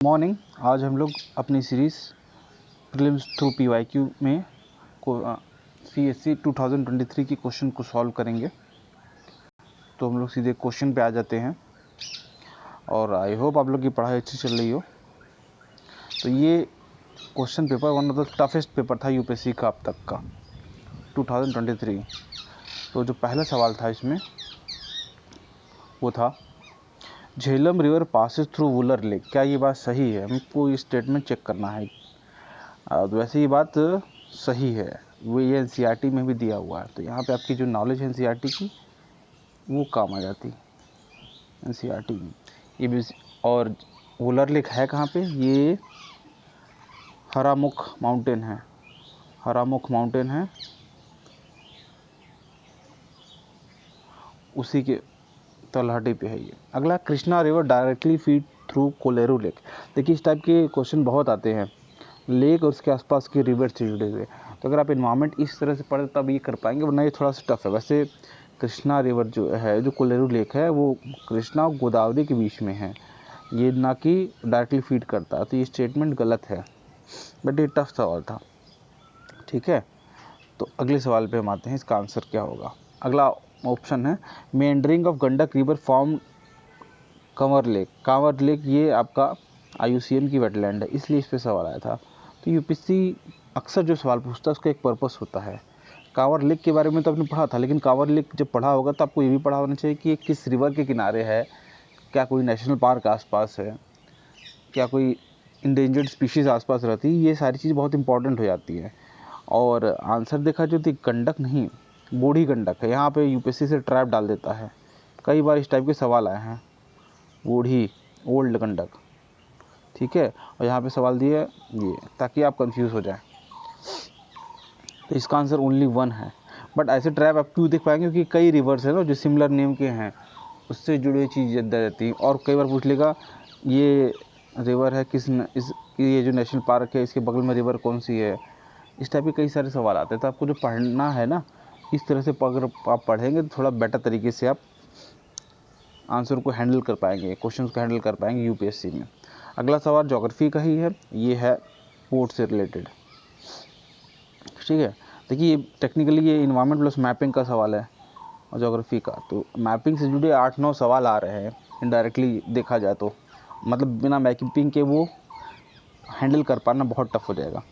Morning. आज हम लोग अपनी सीरीज़ प्रीलिम्स थ्रू पीवाईक्यू में CSC 2023 की क्वेश्चन को सॉल्व करेंगे। तो हम लोग सीधे क्वेश्चन पे आ जाते हैं और आई होप आप लोग की पढ़ाई अच्छी चल रही हो। तो ये question paper one of the toughest paper था यूपीएससी का अब तक का 2023। तो जो पहला सवाल था इसमें वो था, Jhelum river passes through Wular lake. क्या ये बात सही है? हमको ये स्टेटमेंट चेक करना है। तो वैसे ये बात सही है, वो ये एनसीईआरटी में भी दिया हुआ है। तो यहाँ पे आपकी जो नॉलेज है एनसीईआरटी की वो काम आ जाती है एनसीईआरटी में। ये भी और वुलर लेक है कहाँ पे? ये हरामुख माउंटेन है, हरामुख माउंटेन है, उसी के तलहटी पे है ये। अगला, Krishna river directly feed through Kolleru lake. देखिए इस टाइप के क्वेश्चन बहुत आते हैं, लेक और उसके आसपास के रिवर से जुड़े हुए। तो अगर आप इन्वायरमेंट इस तरह से पढ़े तब ये कर पाएंगे, वरना ये थोड़ा सा टफ है। वैसे कृष्णा रिवर जो है, जो कोलेरू लेक है, वो कृष्णा और गोदावरी के बीच में है, ये ना कि डायरेक्टली फीड करता है। तो ये स्टेटमेंट गलत है, बट ये टफ सवाल था। ठीक है, तो अगले सवाल पे हम आते हैं, इसका आंसर क्या होगा। अगला ऑप्शन है, meandering of Gandak river form Kanwar lake. Kanwar lake ये आपका IUCN की वेटलैंड है, इसलिए इस पर सवाल आया था। तो यूपीएससी अक्सर जो सवाल पूछता है उसका एक पर्पस होता है। कांवर लेक के बारे में तो आपने पढ़ा था, लेकिन कांवर लेक जब पढ़ा होगा तो आपको ये भी पढ़ा होना चाहिए कि ये किस रिवर के किनारे है, क्या कोई नेशनल पार्क आसपास है, क्या कोई इंडेंजर्ड स्पीशीज़ आसपास रहती है। ये सारी चीज़ बहुत इंपॉर्टेंट हो जाती है। और आंसर देखा जो थी, गंडक नहीं, बूढ़ी गंडक है। यहाँ पे यूपीएससी से ट्रैप डाल देता है, कई बार इस टाइप के सवाल आए हैं, बूढ़ी, ओल्ड गंडक। ठीक है, और यहाँ पे सवाल दिए ये ताकि आप कंफ्यूज हो जाए। तो इसका आंसर ओनली वन है। बट ऐसे ट्रैप आप क्यों देख पाएंगे? क्योंकि कई रिवर्स है ना जो सिमिलर नेम के हैं, उससे जुड़ी हुई चीज़ दे देती है। और कई बार पूछ लेगा ये रिवर है किस ये जो नेशनल पार्क है इसके बगल में रिवर कौन सी है। इस टाइप के कई सारे सवाल आते हैं। तो आपको जो पढ़ना है ना, इस तरह से अगर आप पढ़ेंगे तो थोड़ा बेटर तरीके से आप आंसर को हैंडल कर पाएंगे, क्वेश्चन को हैंडल कर पाएंगे यूपीएससी में। अगला सवाल ज्योग्राफी का ही है, ये है पोर्ट से रिलेटेड। ठीक है, देखिए टेक्निकली ये इन्वायरमेंट प्लस मैपिंग का सवाल है और ज्योग्राफी का। तो मैपिंग से जुड़े 8-9 सवाल आ रहे हैं इनडायरेक्टली देखा जाए तो, मतलब बिना मैपिंग के वो हैंडल कर पाना बहुत टफ हो जाएगा।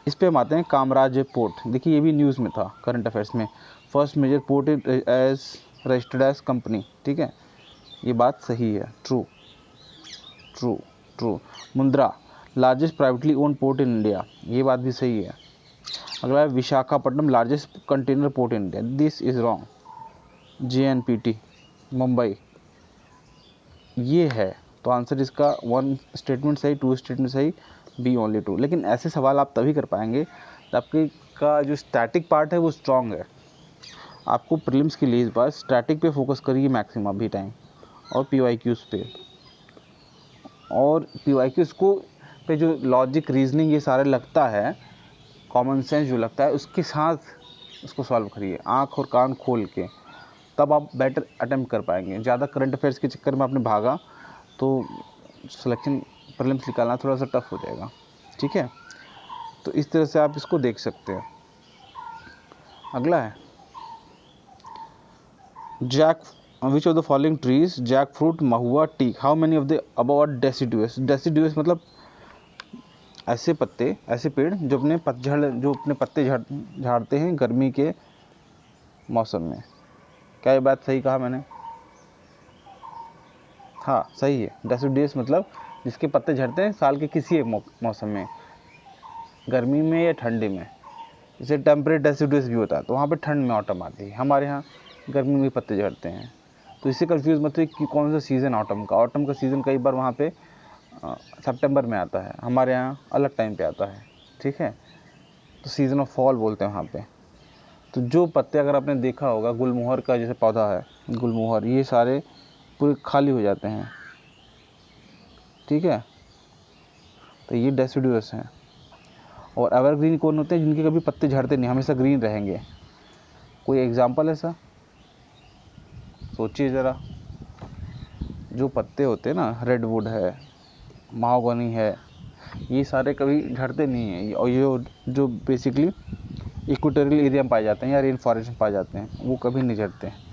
इस पे हम आते हैं, कामराज पोर्ट। देखिए ये भी न्यूज़ में था, करंट अफेयर्स में, first major port as registered as company. ठीक है, ये बात सही है, true true true. Mundra, largest privately own port in India, ये बात भी सही है। अगला है Visakhapatnam, largest container port in India, this is wrong. JNPT Mumbai, ये है। तो आंसर इसका 1 स्टेटमेंट सही, 2 स्टेटमेंट सही, बी ओनली ट्रू। लेकिन ऐसे सवाल आप तभी कर पाएंगे तो आपके का जो स्टैटिक पार्ट है वो स्ट्रॉन्ग है। आपको प्रीलिम्स के लिए इस बार स्टैटिक पे फोकस करिए मैक्सिमम अभी टाइम, और PYQs पे। और PYQs को पे जो लॉजिक, रीजनिंग ये सारे लगता है, कॉमन सेंस जो लगता है, उसके साथ उसको सॉल्व करिए, आँख और कान खोल के, तब आप बेटर अटेम्प्ट कर पाएंगे। ज़्यादा करंट अफेयर्स के चक्कर में आपने भागा तो सिलेक्शन प्रीलिम्स निकालना थोड़ा सा टफ हो जाएगा। ठीक है, तो इस तरह से आप इसको देख सकते हैं। अगला है jack, which of the following trees, jack fruit, mahua, teak, how many of the above are deciduous. Deciduous मतलब ऐसे पत्ते, ऐसे पेड़ जो अपने पत्ते झाड़ते हैं गर्मी के मौसम में। क्या ये बात सही कहा मैंने? हाँ सही है। डेसिडुअस मतलब जिसके पत्ते झड़ते हैं साल के किसी एक मौसम में, गर्मी में या ठंडी में। जैसे टेम्परेट डेसिडुअस भी होता है, तो वहाँ पे ठंड में ऑटम आती है, हमारे यहाँ गर्मी में पत्ते झड़ते हैं। तो इससे कंफ्यूज मत हुई कि कौन सा सीज़न ऑटम का। ऑटम का सीज़न कई बार वहाँ पे सितंबर में आता है, हमारे यहाँ अलग टाइम पे आता है। ठीक है, तो सीज़न ऑफ फॉल बोलते हैं वहाँ पे। तो जो पत्ते अगर आपने देखा होगा, गुलमोहर का जैसे पौधा है, गुलमोहर, ये सारे पूरे खाली हो जाते हैं। ठीक है, तो ये डेसिडुअस हैं। और एवरग्रीन कौन होते हैं? जिनके कभी पत्ते झड़ते नहीं, हमेशा ग्रीन रहेंगे। कोई एग्जाम्पल ऐसा सोचिए ज़रा। जो पत्ते होते हैं ना, रेडवुड है, महागनी है, ये सारे कभी झड़ते नहीं हैं, और ये जो बेसिकली इक्वेटोरियल एरिया में पाए जाते हैं या रेन फॉरेस्ट में पाए जाते हैं, वो कभी नहीं झड़ते हैं।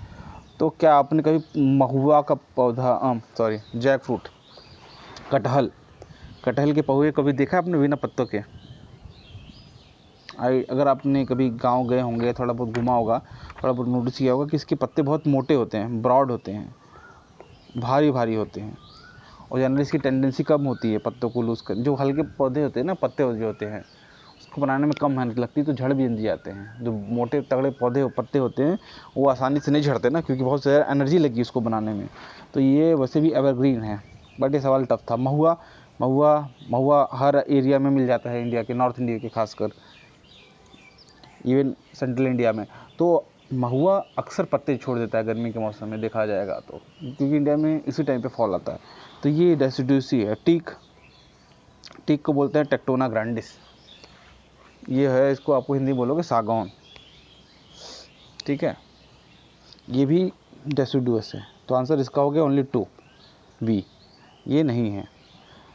तो क्या आपने कभी महुआ का पौधा, जैक फ्रूट, कटहल के पौधे कभी देखा आपने बिना पत्तों के? अगर आपने कभी गांव गए होंगे, थोड़ा बहुत घुमा होगा, थोड़ा बहुत नोटिस किया होगा कि इसके पत्ते बहुत मोटे होते हैं, ब्रॉड होते हैं, भारी भारी होते हैं, और जनरली इसकी टेंडेंसी कम होती है पत्तों को लूज कर। जो हल्के पौधे होते हैं ना, पत्ते जो होते हैं, उसको बनाने में कम मेहनत लगती है, तो झड़ भी जल्दी जाते हैं। जो मोटे तगड़े पत्ते होते हैं वो आसानी से नहीं झड़ते ना, क्योंकि बहुत ज़्यादा एनर्जी लगी उसको बनाने में। तो ये वैसे भी एवरग्रीन है, बट ये सवाल टफ था। महुआ हर एरिया में मिल जाता है, इंडिया के, नॉर्थ इंडिया के खासकर, इवन सेंट्रल इंडिया में। तो महुआ अक्सर पत्ते छोड़ देता है गर्मी के मौसम में, देखा जाएगा तो, क्योंकि इंडिया में इसी टाइम पे फॉल आता है। तो ये डेसिडुसी है। टीक को बोलते हैं टेक्टोना ग्रैंडिस। ये है, इसको आपको हिंदी बोलोगे सागौन, ठीक है। ये भी डेसिडुअस है। तो आंसर इसका हो गया ओनली 2 बी, ये नहीं है।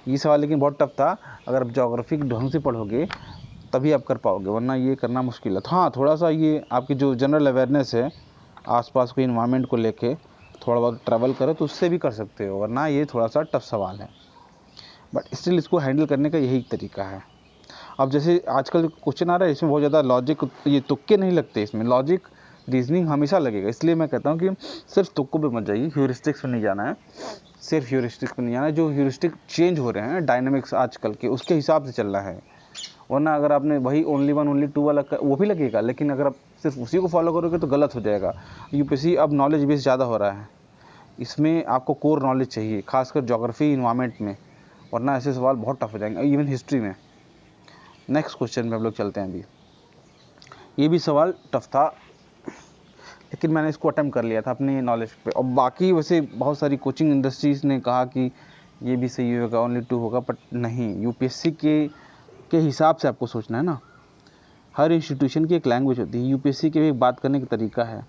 ये सवाल लेकिन बहुत टफ था, अगर आप ज्योग्राफी ढंग से पढ़ोगे तभी आप कर पाओगे, वरना ये करना मुश्किल है। तो हाँ, थोड़ा सा ये आपकी जो जनरल अवेयरनेस है आसपास के इन्वायरमेंट को लेके, थोड़ा बहुत ट्रैवल करो तो उससे भी कर सकते हो, वरना ये थोड़ा सा टफ सवाल है, बट स्टिल इसको हैंडल करने का यही तरीका है। अब जैसे आजकल क्वेश्चन आ रहा है, इसमें बहुत ज़्यादा लॉजिक, ये तुक्के नहीं लगते, इसमें लॉजिक रीजनिंग हमेशा लगेगा। इसलिए मैं कहता हूँ कि सिर्फ तुक्कों पे मत जाइए, ह्यूरिस्टिक्स पे नहीं जाना है, सिर्फ ह्यूरिस्टिक्स पे नहीं जाना है। जो ह्यूरिस्टिक चेंज हो रहे हैं डायनामिक्स आजकल के, उसके हिसाब से चलना है। वरना अगर आपने वही ओनली 1 ओनली 2 वाला वो भी लगेगा, लेकिन अगर आप सिर्फ उसी को फॉलो करोगे तो गलत हो जाएगा। यूपीएससी अब नॉलेज बेस ज़्यादा हो रहा है, इसमें आपको कोर नॉलेज चाहिए, खासकर ज्योग्राफी इन्वायरमेंट में, वरना ऐसे सवाल बहुत टफ हो जाएंगे, इवन हिस्ट्री में। नेक्स्ट क्वेश्चन में हम लोग चलते हैं। अभी ये भी सवाल टफ था, लेकिन मैंने इसको अटेम्प्ट कर लिया था अपनी नॉलेज पे। और बाकी वैसे बहुत सारी कोचिंग इंडस्ट्रीज़ ने कहा कि ये भी सही होगा, ओनली 2 होगा, बट नहीं, यूपीएससी के हिसाब से आपको सोचना है ना। हर इंस्टीट्यूशन की एक लैंग्वेज होती है, यूपीएससी के भी एक बात करने का तरीका है,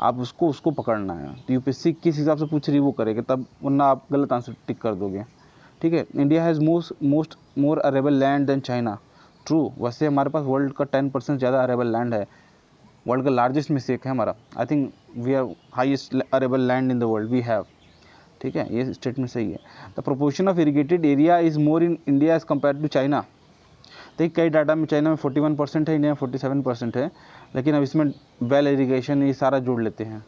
आप उसको पकड़ना है। तो यूपीएससी किस हिसाब से पूछ रही है वो करेगा, तब, वरना आप गलत आंसर टिक कर दोगे, ठीक है। India has more arable land than China, true. वैसे हमारे पास वर्ल्ड का 10% ज़्यादा अरेबल लैंड है, वर्ल्ड का लार्जेस्ट में से एक है हमारा। I think we are highest arable land in the world we have, ठीक है, ये स्टेटमेंट सही है। The proportion of irrigated area is more in India as compare to China. देखिए कई डाटा में चाइना में 41% है, इंडिया में 47% है, लेकिन अब इसमें वेल इरीगेशन ये सारा जोड़ लेते हैं।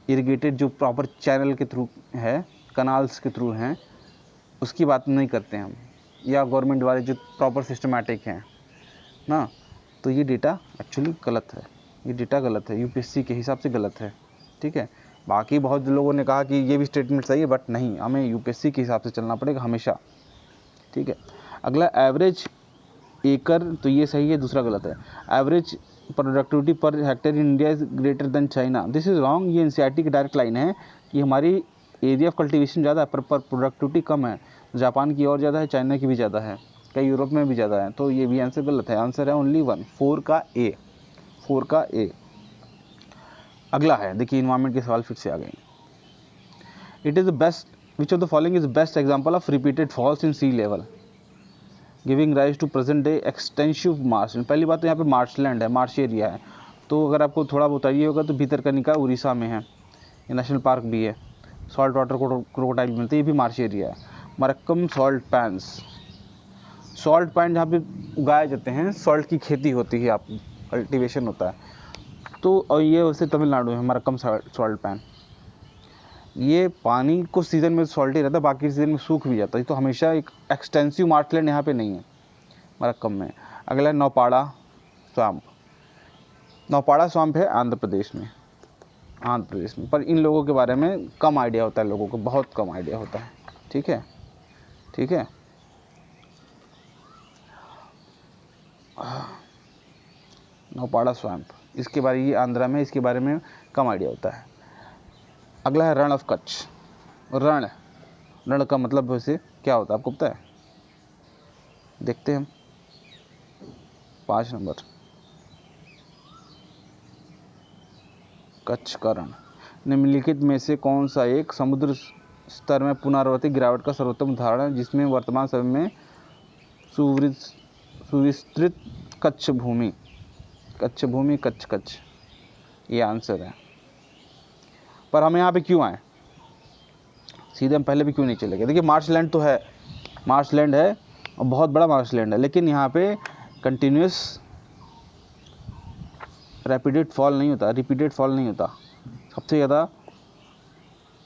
इरीगेटेड जो प्रॉपर चैनल के थ्रू है, कनाल्स के थ्रू हैं, उसकी बात नहीं करते हम, या गवर्नमेंट वाले जो प्रॉपर सिस्टमेटिक हैं ना। तो ये डेटा एक्चुअली गलत है, ये डेटा गलत है, यूपीएससी के हिसाब से गलत है, ठीक है। बाकी बहुत लोगों ने कहा कि ये भी स्टेटमेंट सही है, बट नहीं, हमें यूपीएससी के हिसाब से चलना पड़ेगा हमेशा, ठीक है। अगला एवरेज एकड़, तो ये सही है, दूसरा गलत है। Average productivity per hectare in India is greater than China, this is wrong. ये एनसीईआरटी की डायरेक्ट लाइन है कि हमारी एरिया ऑफ कल्टीवेशन ज़्यादा है पर प्रोडक्टिविटी कम है। जापान की और ज़्यादा है, चाइना की भी ज़्यादा है, कई यूरोप में भी ज़्यादा है। तो ये भी आंसर गलत है, आंसर है ओनली 1, 4 का ए। अगला है, देखिए इन्वायरमेंट के सवाल फिर से आ गए। It is the best, which of the following is best example of repeated falls in sea level giving rise to present day extensive marsh. पहली बात तो यहाँ पे मार्शलैंड है, मार्श एरिया है। तो अगर आपको थोड़ा बताइए होगा तो भितरकनिका उड़ीसा में है, ये नेशनल पार्क भी है, सॉल्ट वाटर क्रोकोडाइल मिलते हैं, ये भी मार्श एरिया है। मरक्कम सॉल्ट पैंस जहाँ पे उगाए जाते हैं, सॉल्ट की खेती होती है, आप कल्टीवेशन होता है। तो और ये वैसे तमिलनाडु है, मरक्कम सॉल्ट पैन। ये पानी को सीज़न में सॉल्टी रहता है, बाकी सीज़न में सूख भी जाता है, तो हमेशा एक एक्सटेंसिव मार्शलैंड यहाँ पे नहीं है मरक्कम में। अगला नौपाड़ा स्वाम्प है आंध्र प्रदेश में, पर इन लोगों के बारे में कम आइडिया होता है, लोगों को बहुत कम आइडिया होता है, ठीक है। नौपाड़ा स्वाम्प, इसके बारे, ये आंध्रा में, इसके बारे में कम आइडिया होता है। अगला है रण ऑफ कच्छ। रण का मतलब वैसे क्या होता है आपको पता है? देखते हैं हम 5 नंबर, कच्छ का रण। निम्नलिखित में से कौन सा एक समुद्र स्तर में पुनरावृत्ति गिरावट का सर्वोत्तम उदाहरण है, जिसमें वर्तमान समय में सुविस्तृत कच्छ भूमि कच्छ ये आंसर है। पर हम यहाँ पे क्यों आए, सीधे हम पहले भी क्यों नहीं चले गए? देखिए मार्शलैंड तो है, मार्शलैंड है और बहुत बड़ा मार्शलैंड है, लेकिन यहाँ पे कंटिन्यूस रिपीटेड फॉल नहीं होता। सबसे ज़्यादा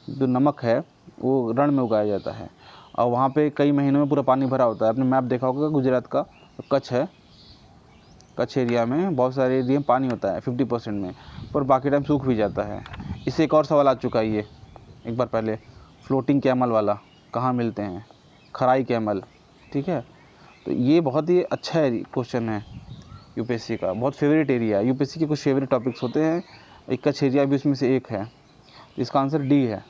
जो नमक है वो रण में उगाया जाता है और वहाँ पे कई महीनों में पूरा पानी भरा होता है। आपने मैप देखा होगा गुजरात का, कच्छ है, कच्छ एरिया में बहुत सारे एरिया में पानी होता है 50% में, पर बाकी टाइम सूख भी जाता है। इससे एक और सवाल आ चुका है, ये एक बार पहले, फ्लोटिंग कैमल वाला कहाँ मिलते हैं, खराई कैमल, ठीक है। तो ये बहुत ही अच्छा है क्वेश्चन है यूपीएससी का, बहुत फेवरेट एरिया है। यूपीएससी के कुछ फेवरेट टॉपिक्स होते हैं, एक कच्छ एरिया भी उसमें से एक है। इसका आंसर डी है।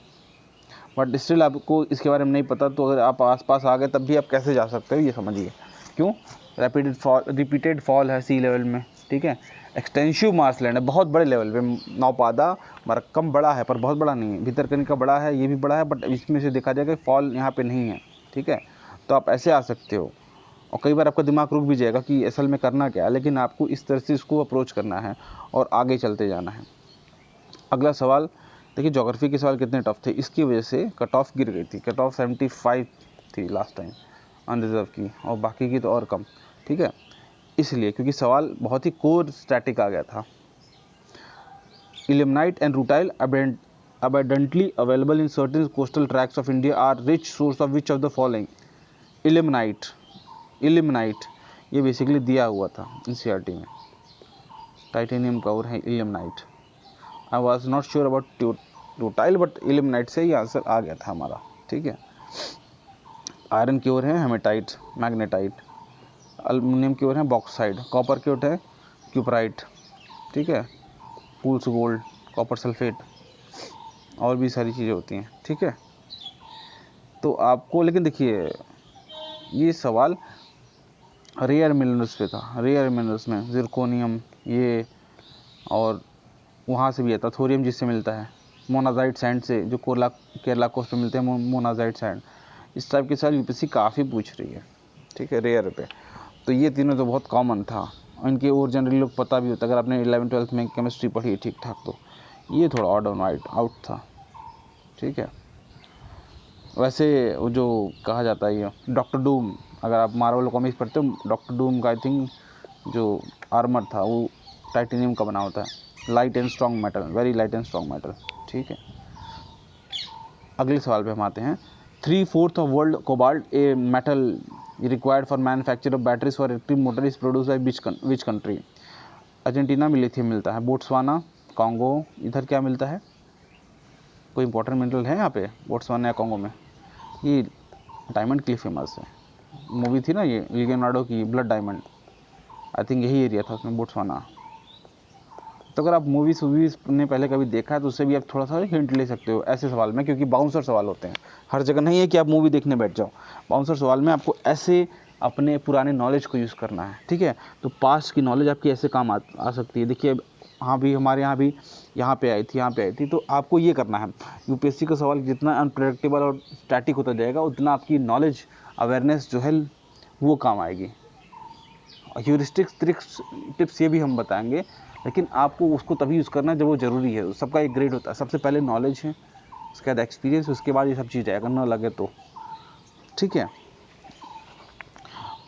बट स्टिल आपको इसके बारे में नहीं पता, तो अगर आप आसपास आ गए तब भी आप कैसे जा सकते हो ये समझिए। क्यों? रिपीटेड फॉल है सी लेवल में, ठीक है। एक्सटेंसिव मार्शलैंड है, बहुत बड़े लेवल पे। नौपादा मरक्कम बड़ा है पर बहुत बड़ा नहीं है, भितरकनिका बड़ा है, ये भी बड़ा है, बट इसमें से देखा जाएगा फॉल यहाँ पे नहीं है, ठीक है। तो आप ऐसे आ सकते हो और कई बार आपका दिमाग रुक भी जाएगा कि असल में करना क्या है, लेकिन आपको इस तरह से इसको अप्रोच करना है और आगे चलते जाना है। अगला सवाल देखिए, ज्योग्राफी के सवाल कितने टफ थे, इसकी वजह से कट ऑफ गिर गई थी। कट ऑफ 75 थी लास्ट टाइम अनरिजर्व की, और बाकी की तो और कम, ठीक है। इसलिए क्योंकि सवाल बहुत ही कोर स्टैटिक आ गया था। Ilmenite and rutile abundantly available in certain coastal tracts of India are rich source of which of the following? Ilmenite ये बेसिकली दिया हुआ था एनसीईआरटी में, टाइटेनियम का और है ilmenite. I was not sure about rutile, but ilmenite से ही answer आ गया था हमारा, ठीक है। आयरन की ओर है हेमेटाइट, मैग्नेटाइट। एल्युमिनियम की ओर है बॉक्साइड। कॉपर की ओर है क्यूपराइट, ठीक है। पूल्स गोल्ड, कॉपर सल्फेट, और भी सारी चीज़ें होती हैं, ठीक है। तो आपको, लेकिन देखिए ये सवाल रेयर मिनरल्स पे था, रेयर मिनरल्स में जिरकोनियम ये, और वहाँ से भी आता थोरियम जिससे मिलता है, मोनाजाइट सैंड से जो केरला कोस्ट पे मिलते हैं, मोनाजाइट सैंड। इस टाइप के सवाल यूपीएससी काफ़ी पूछ रही है, ठीक है, रेयर पे। तो ये तीनों तो बहुत कॉमन था, इनके और जनरली लोग पता भी होता, अगर आपने 11th-12th में केमिस्ट्री पढ़ी है ठीक ठाक। तो ये थोड़ा ऑड एंड आउट था, ठीक है। वैसे वो जो कहा जाता है ये डॉक्टर डूम, अगर आप मार्वल कॉमिक्स पढ़ते हो, डॉक्टर डूम का आई थिंक जो आर्मर था वो टाइटेनियम का बना होता है। Light and strong metal, very light and strong metal, ठीक है। अगले सवाल पे हम आते हैं। 3/4 of world cobalt a metal required for manufacture of batteries for electric motor is produce by which country? Argentina में लिथियम मिलता है, बोट्सवाना, कॉन्गो, इधर क्या मिलता है? कोई इंपॉर्टेंट मिनरल है यहाँ पे बोट्सवाना या कॉन्गो में? ये डायमंड के लिए फेमस है, मूवी थी ना ये लियोनार्डो की, ब्लड डायमंड, आई थिंक यही एरिया था उसमें, बोट्सवाना। तो अगर आप मूवीज ने पहले कभी देखा है तो उससे भी आप थोड़ा सा हिंट ले सकते हो ऐसे सवाल में, क्योंकि बाउंसर सवाल होते हैं, हर जगह नहीं है कि आप मूवी देखने बैठ जाओ। बाउंसर सवाल में आपको ऐसे अपने पुराने नॉलेज को यूज़ करना है, ठीक है। तो पास्ट की नॉलेज आपकी ऐसे काम आ सकती है। देखिए हाँ भी, हमारे यहाँ भी यहाँ पे आई थी, तो आपको ये करना है। यूपीएससी का सवाल जितना अनप्रेडिक्टेबल और स्टैटिक होता जाएगा उतना आपकी नॉलेज अवेयरनेस जो है वो काम आएगी। ह्यूरिस्टिक्स ट्रिक्स टिप्स ये भी हम बताएंगे, लेकिन आपको उसको तभी यूज़ करना है जब वो ज़रूरी है। सबका एक ग्रेड होता है, सबसे पहले नॉलेज है, उसके बाद एक्सपीरियंस, उसके बाद ये सब चीज़ आएगा, ना लगे तो, ठीक है।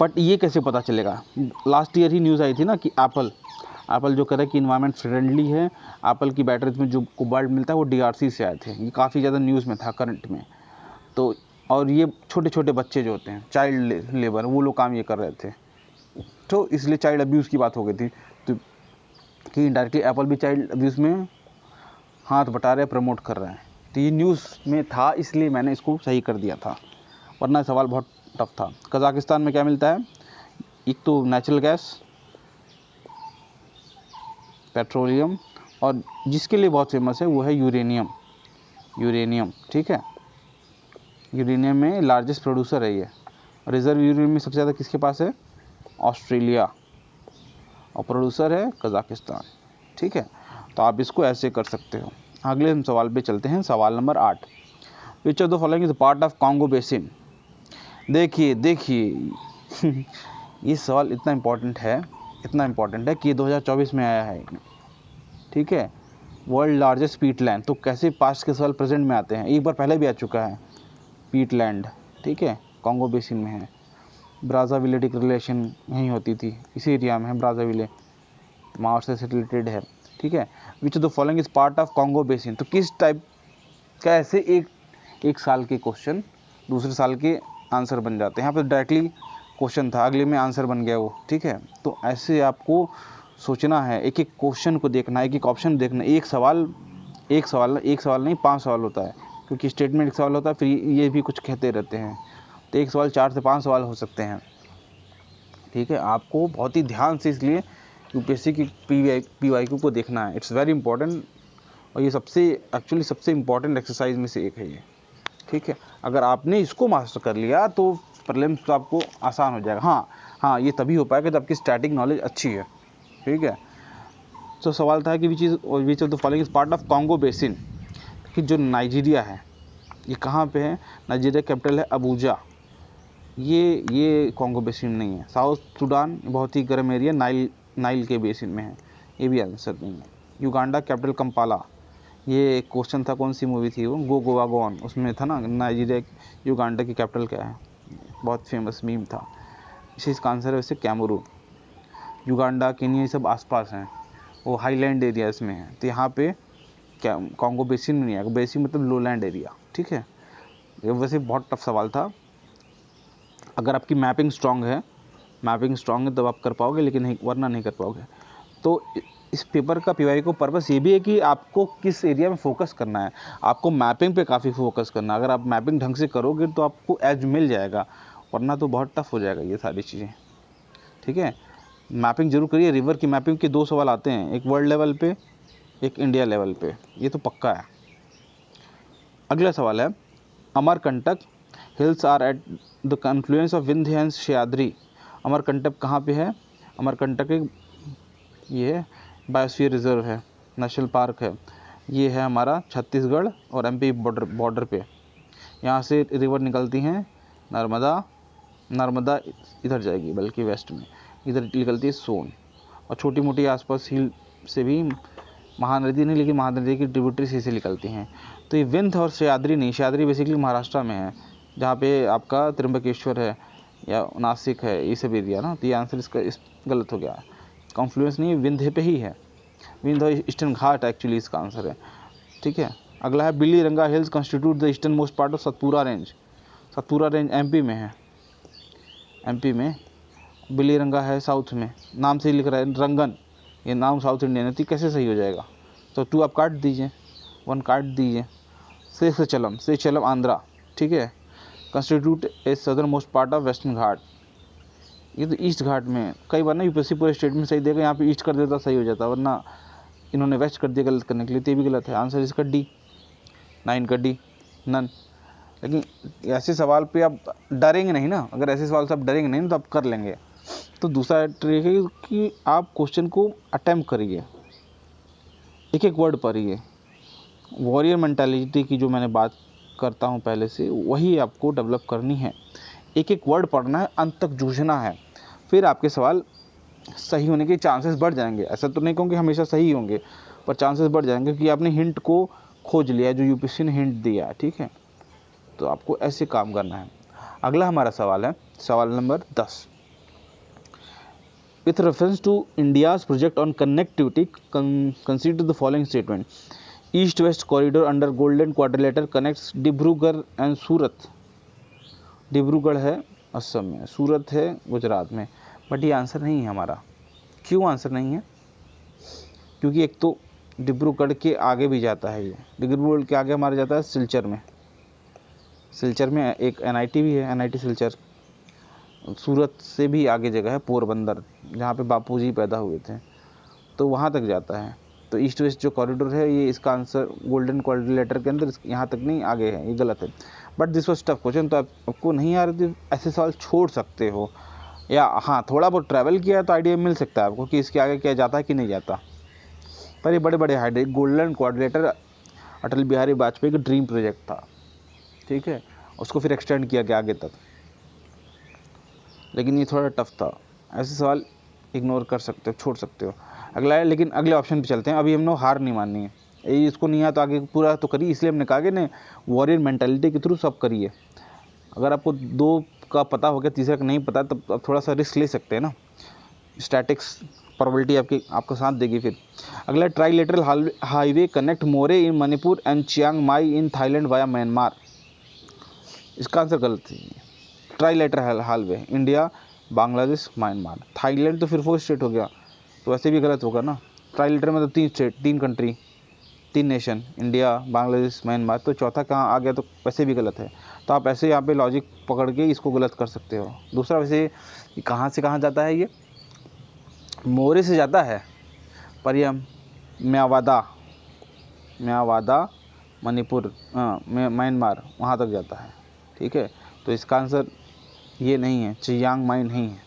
बट ये कैसे पता चलेगा? लास्ट ईयर ही न्यूज़ आई थी ना कि एप्पल जो करे कि इन्वायरमेंट फ्रेंडली है, एप्पल की बैटरीज में जो कोबाल्ट मिलता है वो डीआरसी से आए थे। ये काफ़ी ज़्यादा न्यूज़ में था करंट में। तो और ये छोटे छोटे बच्चे जो होते हैं, चाइल्ड लेबर, वो लोग काम ये कर रहे थे, तो इसलिए चाइल्ड अब्यूज़ की बात हो गई थी। तो कि इनडायरेक्टली एप्पल भी चाइल्ड अब्यूज़ में हाथ बटा रहे, प्रमोट कर रहे हैं। तो ये न्यूज़ में था, इसलिए मैंने इसको सही कर दिया था, वरना सवाल बहुत टफ था। कजाकिस्तान में क्या मिलता है? एक तो नेचुरल गैस, पेट्रोलियम, और जिसके लिए बहुत फेमस है वो है यूरेनियम, ठीक है। यूरेनियम में लार्जेस्ट प्रोड्यूसर है ये। रिजर्व यूरेनियम में सबसे ज़्यादा किसके पास है? ऑस्ट्रेलिया, और प्रोड्यूसर है कजाकिस्तान, ठीक है। तो आप इसको ऐसे कर सकते हो। अगले हम सवाल पे चलते हैं, सवाल number 8। Which of the following is part of Congo basin. देखिए ये सवाल इतना इम्पोर्टेंट है कि 2024 में आया है, ठीक है। वर्ल्ड लार्जेस्ट पीटलैंड, तो कैसे पास्ट के सवाल प्रेजेंट में आते हैं, एक बार पहले भी आ चुका है पीटलैंड, ठीक है, कॉन्गो बेसिन में है। ब्राज़ाविले डिक्लेरेशन यहीं होती थी, इसी एरिया में है ब्राज़ाविले, मार्स से रिलेटेड है, ठीक है। Which of the following is part of Congo basin, तो किस टाइप का, ऐसे एक साल के क्वेश्चन दूसरे साल के आंसर बन जाते हैं। यहाँ पर डायरेक्टली क्वेश्चन था, अगले में आंसर बन गया वो, ठीक है। तो ऐसे आपको सोचना है, एक एक क्वेश्चन को देखना है, एक एक ऑप्शन देखना है। एक सवाल नहीं 5 सवाल होता है, क्योंकि स्टेटमेंट एक सवाल होता है, फिर ये भी कुछ कहते रहते हैं, तो एक सवाल 4 से 5 सवाल हो सकते हैं, ठीक है। आपको बहुत ही ध्यान से इसलिए यूपीएससी की पीवाईक्यू को देखना है, इट्स वेरी इंपॉर्टेंट। और ये सबसे इम्पॉर्टेंट एक्सरसाइज में से एक है ये, ठीक है। अगर आपने इसको मास्टर कर लिया तो प्रीलिम्स तो आपको आसान हो जाएगा। हाँ, ये तभी हो पाएगा जब आपकी स्टैटिक नॉलेज अच्छी है, ठीक है। तो सवाल था कि विच of the following is part of Congo basin, कि जो नाइजीरिया है ये कहाँ पे है, नाइजीरिया कैपिटल है अबूजा, ये कॉन्गो बेसिन नहीं है। साउथ सूडान बहुत ही गर्म एरिया, नाइल के बेसिन में है, ये भी आंसर नहीं है। युगांडा कैपिटल कंपाला, ये क्वेश्चन था, कौन सी मूवी थी वो, गोवा गो ऑन, उसमें था ना, नाइजीरिया युगांडा की कैपिटल क्या है, बहुत फेमस मीम था। इसी इसका आंसर है वैसे कैमरून। युगांडा केनिया ये सब आसपास हैं, वो हाईलैंड एरियाज में है, तो यहाँ पे कॉन्गो बेसिन में नहीं आएगा, बेसिन मतलब लोलैंड एरिया, ठीक है। ये वैसे बहुत टफ सवाल था। अगर आपकी मैपिंग स्ट्रांग है तब आप कर पाओगे, लेकिन वरना नहीं कर पाओगे। तो इस पेपर का पीवाई को पर्पस ये भी है कि आपको किस एरिया में फोकस करना है, आपको मैपिंग पे काफ़ी फोकस करना है। अगर आप मैपिंग ढंग से करोगे तो आपको एज मिल जाएगा, वरना तो बहुत टफ हो जाएगा ये सारी चीज़ें, ठीक है। मैपिंग जरूर करिए। रिवर की मैपिंग के 2 सवाल आते हैं, एक वर्ल्ड लेवल पे, एक इंडिया लेवल पे, ये तो पक्का है। अगला सवाल है, Amarkantak hills are at the confluence of Vindhya and Sahyadri. Amarkantak कहाँ पे है, अमरकंटक ये बायोस्फीयर रिजर्व है, नेशनल पार्क है, ये है हमारा छत्तीसगढ़ और एमपी बॉर्डर पे। यहाँ से रिवर निकलती हैं, नर्मदा इधर जाएगी, बल्कि वेस्ट में इधर निकलती है सोन, और छोटी मोटी आसपास हिल से भी महानदी नहीं, लेकिन महानदी की ट्रिब्यूटरी से निकलती हैं। तो ये विंध्य और सह्याद्री नहीं, सह्याद्री बेसिकली महाराष्ट्र में है, जहाँ पे आपका त्र्यंबकेश्वर है या नासिक है, ये सब एरिया ना। तो ये आंसर इसका गलत हो गया, कॉन्फ्लुएंस नहीं, विंध्य पे ही है, विंध्य और ईस्टर्न घाट एक्चुअली इसका आंसर है, ठीक है। अगला है, Biliranga hills constitute the eastern most part of Satpura range MP में है, एमपी में बिलीरंगा है, साउथ में, नाम से ही लिख रहा है रंगन, ये नाम साउथ इंडियन है, तो कैसे सही हो जाएगा। तो 2 आप काट दीजिए, 1 काट दीजिए। सेचलम आंध्रा, ठीक है, constitute a southern most part of western Ghat, ये तो ईस्ट घाट में। कई बार ना यूपीएससी पूरे स्टेटमेंट सही देगा, यहाँ पे ईस्ट कर देता सही हो जाता, वरना इन्होंने वेस्ट कर दिया गलत करने के लिए, तो ये भी गलत है। आंसर इसका डी, 9 का डी, नन। लेकिन ऐसे सवाल पे आप डरेंगे नहीं ना, अगर ऐसे सवाल से आप डरेंगे नहीं तो आप कर लेंगे। तो दूसरा ट्रिक है कि आप क्वेश्चन को अटेम्प्ट करिए, एक एक वर्ड पढ़िए। वॉरियर मेंटालिटी की जो मैंने बात करता हूँ पहले से, वही आपको डेवलप करनी है। एक एक वर्ड पढ़ना है, अंत तक जूझना है, फिर आपके सवाल सही होने के चांसेस बढ़ जाएंगे। ऐसा तो नहीं कहूँगी हमेशा सही होंगे, पर चांसेस बढ़ जाएंगे, क्योंकि आपने हिंट को खोज लिया, जो यूपीएससी ने हिंट दिया, ठीक है। तो आपको ऐसे काम करना है। अगला हमारा सवाल है, सवाल number 10। With reference to India's project on connectivity, consider the following statement. East west corridor under golden quadrilateral connects Dibrugarh and Surat. Dibrugarh है असम में, सूरत है गुजरात में, बट ये आंसर नहीं है हमारा। क्यों आंसर नहीं है? क्योंकि एक तो डिब्रूगढ़ के आगे भी जाता है, ये डिब्रूगढ़ के आगे हमारा जाता है सिलचर में। सिलचर में एक एनआईटी भी है, एनआईटी सिलचर। सूरत से भी आगे जगह है पोरबंदर, जहाँ पे बापूजी पैदा हुए थे, तो वहाँ तक जाता है। तो ईस्ट वेस्ट जो कॉरिडोर है, ये इसका आंसर गोल्डन क्वाड्रिलेटर के अंदर यहाँ तक नहीं, आगे है, ये गलत है। But this was tough question, तो आपको नहीं आ रही, ऐसे सवाल छोड़ सकते हो, या हाँ थोड़ा बहुत ट्रैवल किया तो आइडिया मिल सकता है आपको कि इसके आगे क्या जाता है कि नहीं जाता। पर ये बड़े बड़े hide, golden quadrilateral Atal Bihari Vajpayee का ड्रीम प्रोजेक्ट था, ठीक है, उसको फिर एक्सटेंड किया गया आगे तक, लेकिन ये थोड़ा टफ था। ऐसे सवाल इग्नोर कर सकते हो, छोड़ सकते हो। अगला है, लेकिन अगले ऑप्शन पे चलते हैं। अभी हमने हार नहीं माननी है, ये इसको नहीं आया तो आगे पूरा तो करिए, इसलिए हमने कहा कि नहीं, वॉरियर मेंटालिटी के थ्रू सब करिए। अगर आपको 2 का पता हो गया, तीसरा का नहीं पता, तब आप थोड़ा सा रिस्क ले सकते हैं ना, स्टैटिक्स प्रोबेबिलिटी आपको साथ देगी। फिर अगला, trilateral highway connect more in Manipur and Chiang Mai in Thailand via Myanmar. इसका आंसर गलत है। Trilateral highway India, Bangladesh, Myanmar, Thailand तो फिर 4 स्टेट हो गया, तो वैसे भी गलत होगा ना। ट्राईलेटर में तो 3 state, 3 country, 3 nation, India, Bangladesh, Myanmar, तो चौथा कहाँ आ गया, तो वैसे भी गलत है। तो आप ऐसे यहाँ पे लॉजिक पकड़ के इसको गलत कर सकते हो। दूसरा, वैसे कहाँ से कहाँ जाता है, ये मोरे से जाता है, पर यह म्यावादा मणिपुर, म्यांमार, वहाँ तक जाता है। ठीक है, तो इसका आंसर ये नहीं है, चियांग माई नहीं है।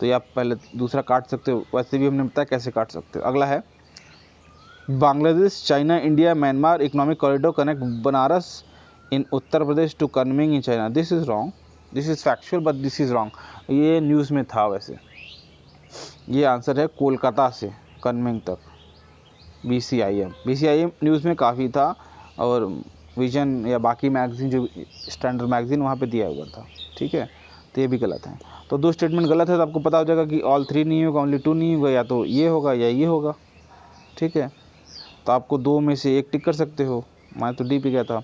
तो ये आप पहले दूसरा काट सकते हो, वैसे भी हमने बताया कैसे काट सकते हो। अगला है, Bangladesh, China, India, Myanmar economic corridor connect Banaras in Uttar Pradesh to Kunming in China. This is wrong, this is factual but this is wrong. ये न्यूज़ में था वैसे। ये आंसर है कोलकाता से कनमिंग तक, BCIM न्यूज़ में काफ़ी था, और विजन या बाकी मैगजीन जो स्टैंडर्ड मैगजीन वहाँ पे दिया हुआ था। ठीक है, तो ये भी गलत है। तो 2 स्टेटमेंट गलत है, तो आपको पता हो जाएगा कि ऑल 3 नहीं होगा, ओनली 2 नहीं होगा, या तो ये होगा या ये होगा। ठीक है, तो आपको 2 में से 1 टिक कर सकते हो। मैं तो डी पे गया था,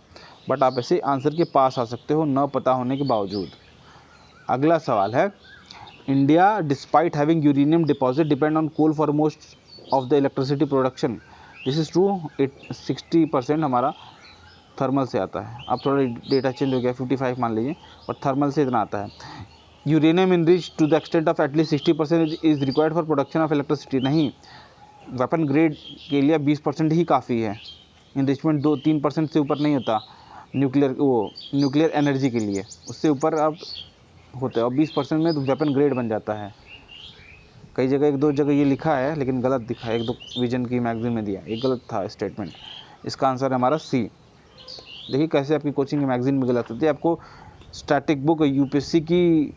बट आप ऐसे आंसर के पास आ सकते हो न पता होने के बावजूद। अगला सवाल है, India despite having uranium deposit depend on coal for most of the electricity production. This is true. 60% हमारा थर्मल से आता है। अब थोड़ा डेटा चेंज हो गया, 55 मान लीजिए, और थर्मल से इतना आता है। Uranium enrich to the extent of at least 60% is required for production of electricity. नहीं, वेपन ग्रेड के लिए 20% ही काफ़ी है। इनरिचमेंट 2-3% से ऊपर नहीं होता न्यूक्लियर एनर्जी के लिए, उससे ऊपर अब होता है, और 20% में तो वेपन ग्रेड बन जाता है। कई जगह 1-2 जगह ये लिखा है, लेकिन गलत दिखा है। 1-2 विजन की मैगजीन में दिया, एक गलत था स्टेटमेंट। इसका आंसर है हमारा सी। देखिए कैसे आपकी कोचिंग की मैगजीन में गलत होती है। आपको स्टैटिक बुक यूपीएससी की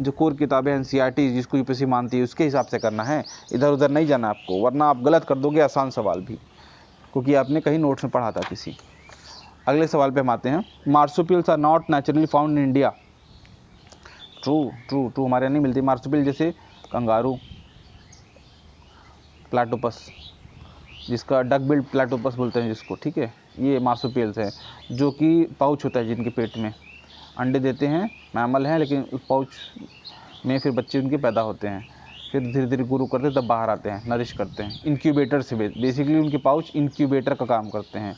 जो कोर किताबें एनसीईआरटी जिसको यूपीएससी मानती है उसके हिसाब से करना है, इधर उधर नहीं जाना आपको, वरना आप गलत कर दोगे आसान सवाल भी, क्योंकि आपने कहीं नोट्स में पढ़ा था किसी। अगले सवाल पे हम आते हैं, marsupials are not naturally found in India. True, हमारे यहाँ नहीं मिलती मार्सुपियल, जैसे कंगारू, प्लाटोपस, जिसका डक बिल्ड प्लाटोपस बोलते हैं जिसको। ठीक है, ये मार्सुपियल्स हैं, जो कि पाउच होता है जिनके पेट में, अंडे देते हैं, मैमल हैं, लेकिन उस पाउच में फिर बच्चे उनके पैदा होते हैं, फिर धीरे धीरे ग्रो करते हैं, तब बाहर आते हैं, नरिश करते हैं। इंक्यूबेटर से बेसिकली उनके पाउच इंक्यूबेटर का काम करते हैं,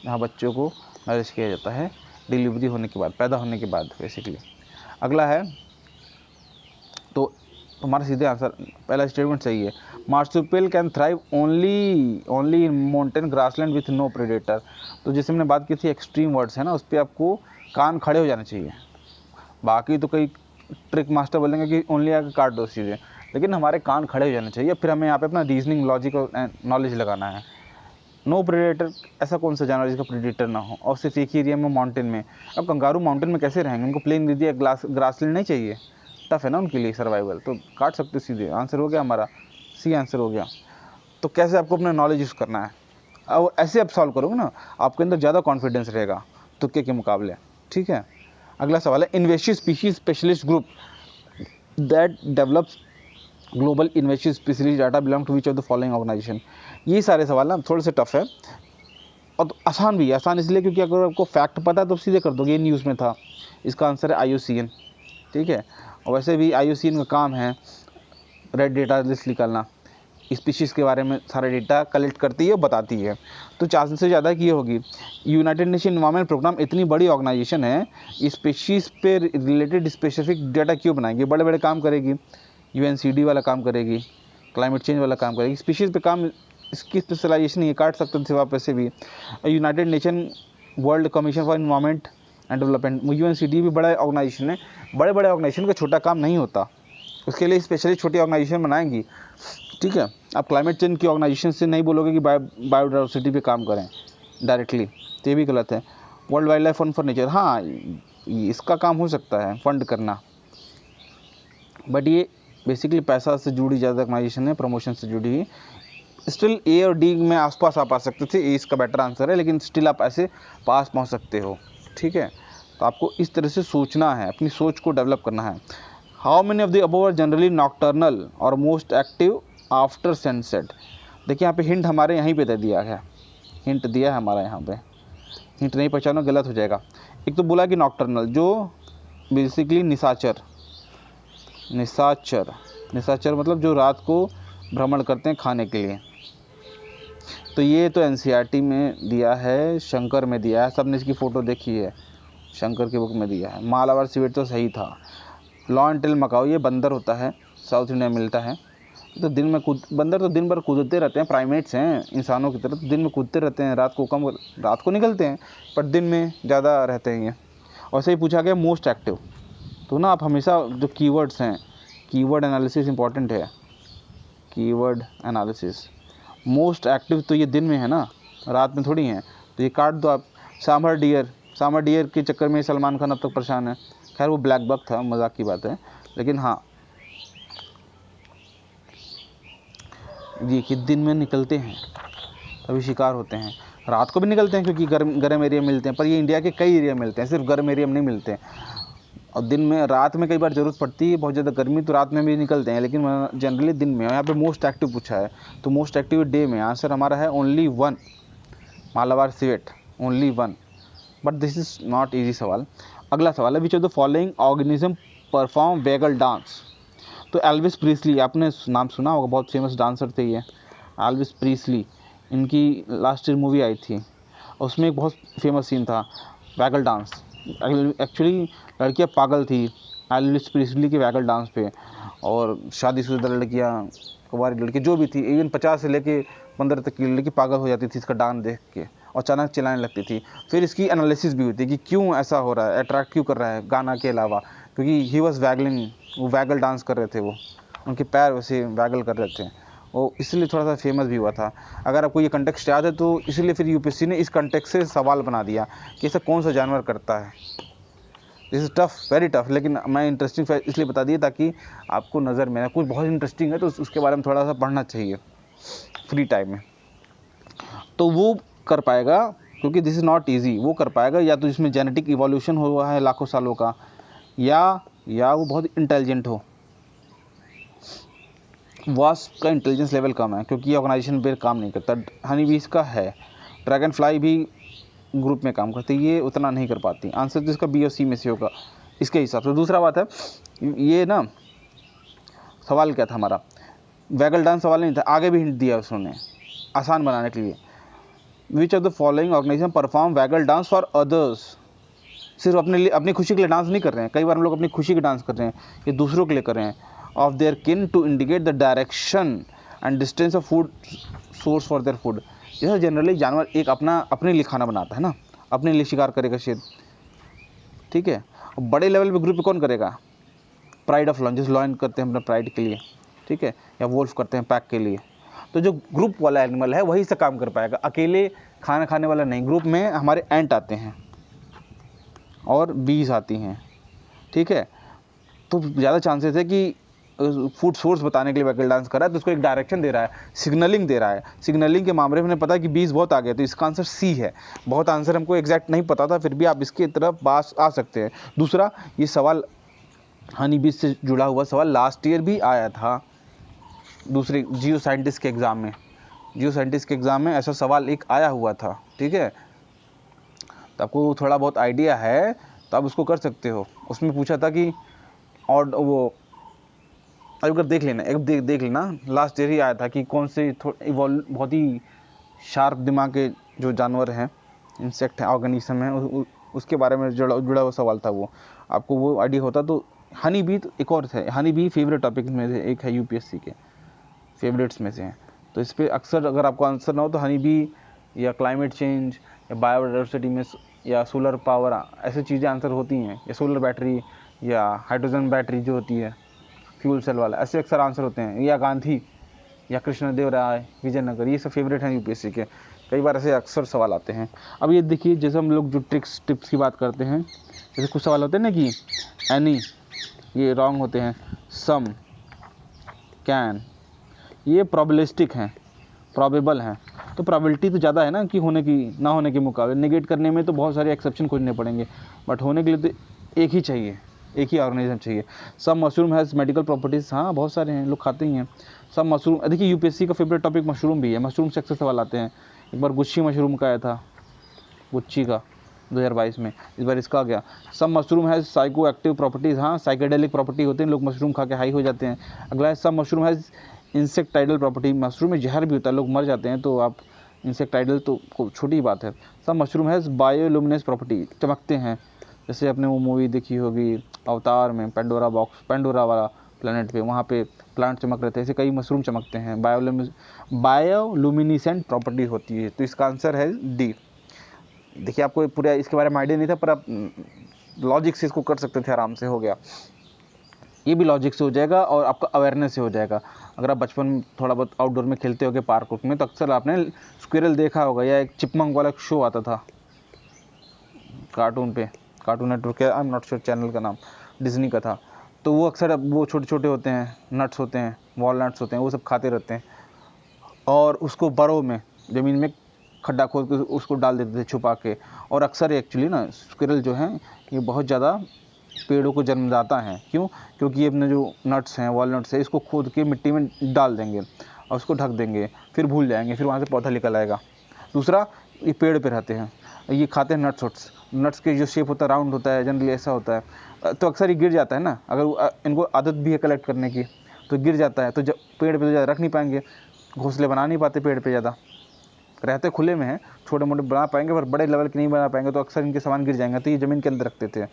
जहाँ बच्चों को नरिश किया जाता है डिलीवरी होने के बाद, पैदा होने के बाद बेसिकली। अगला है, तो हमारा सीधे आंसर, पहला स्टेटमेंट सही है। Marsupial can thrive only in mountain grassland with no predator. तो जैसे हमने बात की थी एक्सट्रीम वर्ड्स है ना, उस पर आपको कान खड़े हो जाने चाहिए। बाकी तो कई ट्रिक मास्टर बोलेंगे कि ओनली आके काट दो चीज़ें, लेकिन हमारे कान खड़े हो जाने चाहिए। फिर हमें यहाँ पे अपना रीजनिंग, लॉजिक और नॉलेज लगाना है। नो प्रेडेटर, ऐसा कौन सा जानवर जिसका प्रेडेटर ना हो, और सिर्फ एक ही एरिया में माउंटेन में। अब कंगारू माउंटेन में कैसे रहेंगे, उनको प्लेन एरिया ग्रासलैंड नहीं चाहिए, टफ है ना उनके लिए सर्वाइवल। तो काट सकते सीधे, आंसर हो गया हमारा सी, आंसर हो गया। तो कैसे आपको अपना नॉलेज यूज़ करना है, और ऐसे आप सॉल्व करोगे ना, आपके अंदर ज़्यादा कॉन्फिडेंस रहेगा तुक्के के मुकाबले। ठीक है, अगला सवाल है, invasive species specialist group that develops global invasive species data belong to which of the following organisation. ये सारे सवाल ना थोड़े से टफ है, और तो आसान भी है। आसान इसलिए क्योंकि अगर आपको फैक्ट पता है तो सीधे कर दोगे, ये न्यूज़ में था। इसका आंसर है IUCN। ठीक है, और वैसे भी IUCN का काम है रेड डेटा लिस्ट निकालना, स्पीशीज़ के बारे में सारा डेटा कलेक्ट करती है और बताती है। तो चांसेस से ज़्यादा की होगी। यूनाइटेड नेशन एनवायरनमेंट प्रोग्राम इतनी बड़ी ऑर्गेनाइजेशन है, स्पीशीज़ पे रिलेटेड स्पेसिफिक डेटा क्यों बनाएगी, बड़े बड़े काम करेगी, UNCD वाला काम करेगी, क्लाइमेट चेंज वाला काम करेगी, स्पीशीज़ पे काम इसकी स्पेशलाइजेशन ये काट सकते थे आप ऐसे भी। United nation world commission for environment and development, UNCD भी बड़ा ऑर्गेनाइजेशन है। बड़े बड़े ऑर्गेनाइजेशन का छोटा काम नहीं होता, उसके लिए स्पेशली छोटी ऑर्गेनाइजेशन बनाएंगी। ठीक है, आप क्लाइमेट चेंज की ऑर्गेनाइजेशन से नहीं बोलोगे कि बायोडाइवर्सिटी पे काम करें डायरेक्टली, तो ये भी गलत है। World wild life fund for nature, हाँ इसका काम हो सकता है फंड करना, बट ये बेसिकली पैसा से जुड़ी ज़्यादा ऑर्गेनाइजेशन है, प्रमोशन से जुड़ी हुई। स्टिल ए और डी में आसपास आप आ सकते थे, ए इसका बेटर आंसर है, लेकिन स्टिल आप ऐसे पास पहुंच सकते हो, ठीक है। तो आपको इस तरह से सोचना है, अपनी सोच को डेवलप करना है। How many of the above are generally nocturnal और मोस्ट एक्टिव आफ्टर सनसेट। देखिए यहाँ पे हिंट हमारे यहीं पे दे दिया है, हिंट दिया है हमारा यहाँ पे, हिंट नहीं पहचानो गलत हो जाएगा। एक तो बोला कि नॉक्टर्नल, जो बेसिकली निशाचर, निशाचर मतलब जो रात को भ्रमण करते हैं खाने के लिए। तो ये तो एनसीईआरटी में दिया है, शंकर में दिया है, सबने इसकी फ़ोटो देखी है, शंकर की बुक में दिया है। मालाबार सिवेट तो सही था। लॉन टेल मकाओ, ये बंदर होता है, साउथ इंडिया में मिलता है। तो दिन में बंदर तो दिन भर कूदते रहते हैं, प्राइमेट्स हैं इंसानों की तरह, तो दिन में कूदते रहते हैं, रात को निकलते हैं, पर दिन में ज़्यादा रहते हैं ये। और सही पूछा गया मोस्ट एक्टिव, तो ना आप हमेशा जो कीवर्ड्स हैं, कीवर्ड एनालिसिस इंपॉर्टेंट है, कीवर्ड एनालिसिस। मोस्ट एक्टिव तो ये दिन में है ना, रात में थोड़ी है, तो ये काट दो आप। सामर डियर के चक्कर में सलमान खान अब तक परेशान है। खैर वो ब्लैक बक था, मजाक की बात है, लेकिन हाँ ये कि दिन में निकलते हैं तभी शिकार होते हैं, रात को भी निकलते हैं क्योंकि गर्म एरिया मिलते हैं, पर ये इंडिया के कई एरिया मिलते हैं, सिर्फ गर्म एरिया में नहीं मिलते हैं। और दिन में, रात में कई बार ज़रूरत पड़ती है, बहुत ज़्यादा गर्मी तो रात में भी निकलते हैं, लेकिन जनरली दिन में। यहाँ पे मोस्ट एक्टिव पूछा है, तो मोस्ट एक्टिव डे में। आंसर हमारा है only one, Malabar civet, only one. But this is not easy सवाल। अगला सवाल है, which of the following organism perform vagal dance. तो एल्विस प्रीस्ली, आपने नाम सुना होगा, बहुत फेमस डांसर थे ये, एल्विस प्रीस्ली। इनकी लास्ट ईयर मूवी आई थी, उसमें एक बहुत फेमस सीन था वैगल डांस। एक्चुअली लड़कियां पागल थी एल्विस प्रीस्ली के वैगल डांस पे, और शादीशुदा लड़कियां, कुंवारी लड़की जो भी थी, इवन 50 से लेके 15 तक की लड़की पागल हो जाती थी इसका डांस देख के, और अचानक चिल्लाने लगती थी। फिर इसकी एनालिसिस भी हुई थी कि क्यों ऐसा हो रहा है, अट्रैक्ट क्यों कर रहा है गाना के अलावा, क्योंकि ही वॉज वैगलिंग, वो वैगल डांस कर रहे थे, वो उनके पैर वैसे वैगल कर रहे थे, वो इसलिए थोड़ा सा फेमस भी हुआ था। अगर आपको ये कंटेक्स्ट याद है तो इसलिए फिर यूपीएससी ने इस कंटेक्स्ट से सवाल बना दिया कि ऐसा कौन सा जानवर करता है। This is tough, very tough, लेकिन मैं इंटरेस्टिंग इसलिए बता दिया ताकि आपको नज़र में कुछ बहुत इंटरेस्टिंग है तो उसके बारे में थोड़ा सा पढ़ना चाहिए फ्री टाइम में। तो वो कर पाएगा, क्योंकि दिस इज़ नॉट ईजी, वो कर पाएगा या तो जिसमें जेनेटिक इवोल्यूशन हुआ है लाखों सालों का, या वो बहुत इंटेलिजेंट हो। वास्प का इंटेलिजेंस लेवल कम है क्योंकि ये ऑर्गेनाइजेशन पे काम नहीं करता। हनी बीज का है, ड्रैगन फ्लाई भी ग्रुप में काम करती है, ये उतना नहीं कर पाती। आंसर तो इसका बी और सी में से होगा इसके हिसाब से। दूसरा बात है, ये ना सवाल क्या था हमारा, वैगल डांस सवाल नहीं था, आगे भी हिंट दिया उसने आसान बनाने के लिए। Which of the following organisation perform waggle dance for others. सिर्फ अपने लिए, अपनी खुशी के लिए डांस नहीं कर रहे हैं, कई बार हम लोग अपनी खुशी के डांस कर रहे हैं, ये दूसरों के लिए कर रहे हैं। Of their kin to indicate the direction and distance of food source for their food. जैसे जनरली जानवर एक अपने लिए खाना बनाता है ना, अपने लिए शिकार करेगा शेर, ठीक है। और बड़े लेवल पे ग्रुप पे कौन करेगा, प्राइड ऑफ लॉयन, जैसे लॉयन करते हैं अपने प्राइड के लिए, ठीक है, या वोल्फ करते हैं पैक के लिए। तो जो ग्रुप वाला एनिमल है वही से काम कर पाएगा, अकेले खाना खाने वाला नहीं। ग्रुप में हमारे एंट आते हैं और बीज आती हैं, ठीक है, तो ज़्यादा चांसेस है कि फूड सोर्स बताने के लिए वैगल डांस कर रहा है, तो उसको एक डायरेक्शन दे रहा है, सिग्नलिंग दे रहा है। सिग्नलिंग के मामले में हमें पता है कि बीज बहुत आगे, तो इसका आंसर सी है। बहुत आंसर हमको एग्जैक्ट नहीं पता था, फिर भी आप इसके तरफ पास आ सकते हैं। दूसरा, ये सवाल हनी बीज से जुड़ा हुआ सवाल लास्ट ईयर भी आया था दूसरे जियो साइंटिस्ट के एग्ज़ाम में। जियो साइंटिस्ट के एग्ज़ाम में ऐसा सवाल एक आया हुआ था, ठीक है, तो आपको थोड़ा बहुत आइडिया है तो आप उसको कर सकते हो। उसमें पूछा था कि, और वो अगर देख लेना, एक देख लेना, लास्ट ईयर ही आया था कि कौन से बहुत ही शार्प दिमाग के जो जानवर हैं, इंसेक्ट हैं, ऑर्गेनिज्म हैं, उसके बारे में जुड़ा हुआ सवाल था वो। आपको वो आइडिया होता तो। हनी बी तो एक और है, हनी बी फेवरेट टॉपिक में से एक है, यूपीएससी के फेवरेट्स में से हैं, तो इस पर अक्सर अगर आपको आंसर ना हो तो हनी बी या क्लाइमेट चेंज या बायोडाइवर्सिटी में या सोलर पावर, ऐसी चीज़ें आंसर होती हैं, या सोलर बैटरी या हाइड्रोजन बैटरी जो होती है फ्यूल सेल वाला, ऐसे अक्सर आंसर होते हैं, या गांधी या कृष्णदेव राय विजयनगर, ये सब फेवरेट हैं यूपीएससी के। कई बार ऐसे अक्सर सवाल आते हैं। अब ये देखिए, जैसे हम लोग जो टिप्स की बात करते हैं, जैसे कुछ सवाल होते हैं ना कि एनी, ये रॉन्ग होते हैं, सम, कैन, ये प्रोबेबिलिस्टिक हैं, प्रोबेबल हैं। तो प्रोबेबिलिटी तो ज़्यादा है ना कि होने की ना होने के मुकाबले। नेगेट करने में तो बहुत सारे एक्सेप्शन खोजने पड़ेंगे, बट होने के लिए तो एक ही चाहिए, एक ही ऑर्गेनिज्म चाहिए। सब मशरूम हैज़ मेडिकल प्रॉपर्टीज़, हाँ बहुत सारे हैं, लोग खाते ही हैं। सब मशरूम, देखिए यूपीएससी का फेवरेट टॉपिक मशरूम भी है, मशरूम से अक्सर सवाल आते हैं। एक बार गुच्छी मशरूम का आया था, गुच्छी का 2022 में, इस बार इसका आ गया। सब mushroom has psycho active properties, हाँ साइकेडेलिक प्रॉपर्टी होते हैं, लोग मशरूम खा के हाई हो जाते हैं। अगला है सब मशरूम हैज़ इंसेक्टाइडल प्रॉपर्टी, मशरूम में जहर भी होता है, लोग मर जाते हैं, तो आप इंसेक्टाइडल तो छोटी बात है। सब मशरूम हैज़ बायोलुमिनेस प्रॉपर्टी, चमकते हैं, जैसे आपने वो मूवी देखी होगी अवतार में, पेंडोरा बॉक्स, पेंडोरा वाला प्लेनेट पे, वहाँ पे प्लांट चमक रहे थे, ऐसे कई मशरूम चमकते हैं, बायोलुमिनिसेंट प्रॉपर्टी होती है। तो इसका आंसर है डी। देखिए आपको पूरा इसके बारे में आइडिया नहीं था, पर आप लॉजिक से इसको कर सकते थे, आराम से हो गया। ये भी लॉजिक से हो जाएगा और आपका अवेयरनेस से हो जाएगा। अगर आप बचपन में थोड़ा बहुत आउटडोर में खेलते होगे पार्क में, तो अक्सर आपने स्क्विरल देखा होगा, या एक चिपमंक वाला शो आता था कार्टून पे, cartoon network, I am not sure channel का नाम, डिज्नी का था। तो वो अक्सर वो छोटे छोटे होते हैं, नट्स होते हैं, वॉलनट्स होते हैं, वो सब खाते रहते हैं, और उसको बरो में, ज़मीन में खड्डा खोद के उसको डाल देते थे छुपा के। और अक्सर एक्चुअली ना स्क्विरल जो है ये बहुत ज़्यादा पेड़ों को जन्मदाता है। क्यों? क्योंकि ये अपने जो नट्स हैं, वॉलनट्स है, इसको खोद के मिट्टी में डाल देंगे और उसको ढक देंगे, फिर भूल जाएंगे, फिर वहाँ से पौधा निकल आएगा। दूसरा, ये पेड़ पे रहते हैं, ये खाते हैं नट्स। नट्स के जो शेप होता है राउंड होता है, जनरली ऐसा होता है, तो अक्सर ये गिर जाता है ना, अगर इनको आदत भी है कलेक्ट करने की, तो गिर जाता है। तो जब पेड़ पे तो ज़्यादा रख नहीं पाएंगे, घोंसले बना नहीं पाते पेड़ पे, ज़्यादा रहते खुले में हैं, छोटे मोटे बना पाएंगे पर बड़े लेवल के नहीं बना पाएंगे, तो अक्सर इनके सामान गिर जाएंगे, तो ये ज़मीन के अंदर रखते थे।